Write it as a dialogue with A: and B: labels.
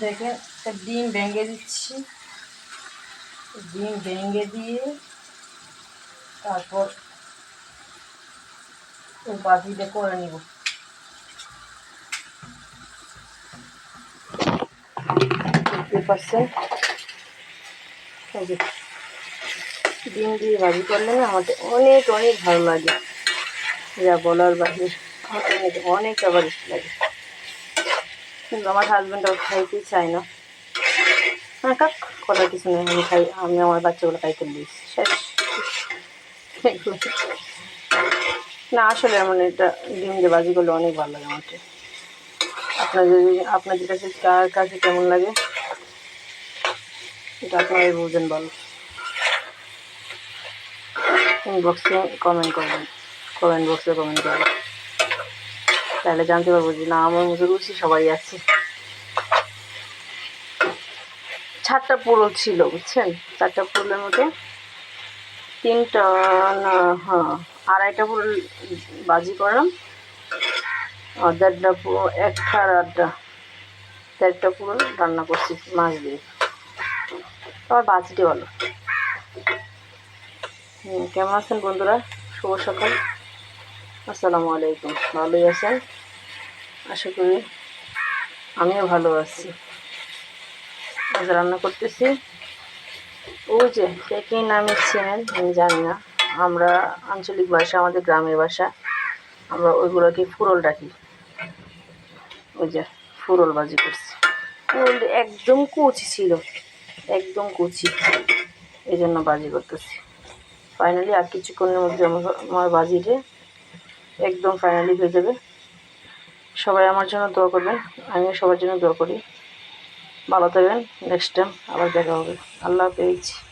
A: দেখে একটা ডিম ভেঙে দিচ্ছি। ডিম ভেঙে দিয়ে তারপর ওই বাটিতে করে নিব। দেখতে পাচ্ছেন ডিম দিয়ে ভাজি করলে না আমাদের অনেক অনেক ভালো লাগে, যা বলার বাহির। আমার অনেক ফেভারিট লাগে, কিন্তু আমার হাজব্যান্ডও খাইতে চায় না। হ্যাঁ কাক করার কিছু নেই, আমি খাই, আমি আমার বাচ্চাগুলো খাইতে দিয়েছি, শেষ। না আসলে এমন এটা ডিম দিয়ে ভাজি করলে অনেক ভালো লাগে আমার। আপনাদের কাছে কার কাছে কেমন লাগে এটা আপনারাই বুঝেন, ভালো। ইনবক্সে কমেন্ট করবেন, কমেন্ট বক্সে কমেন্ট করবেন, তাহলে জানতে পারবো যে না আমার মতো রুচি সবাই আছে। ছাদটা পুরো ছিল বুঝছেন, 4টা পুরোর মতো 3টা না, হ্যাঁ 2.5টা পুরো বাজি করলাম, আর 1.5টা পুরো, 1.5টা পুরো রান্না করছি মাছ দিয়ে। আমার বাজিটি ভালো। কেমন আছেন বন্ধুরা? শুভ সকাল, আসসালামু আলাইকুম। ভালোই আছেন আশা করি, আমিও ভালো আছি। আজ রান্না করতেছি ওই যে কে নামে চেনেন আমি জানি না, আমরা আঞ্চলিক ভাষা, আমাদের গ্রামের ভাষা, আমরা ওইগুলোকে ফুরল ডাকি। ওই যে ফুরল ভাজি করছি, ফুরল একদম কুচি ছিল, একদম কুচি, এই জন্য ভাজি করতেছি। ফাইনালি আর কিছুক্ষণের মধ্যে আমার ভাজিটা একদম ফাইনালি হয়ে যাবে। সবাই আমার জন্য দোয়া করবেন, আমিও সবার জন্য দোয়া করি। ভালো থাকবেন, নেক্সট টাইম আবার দেখা হবে। আল্লাহ হাফেজ।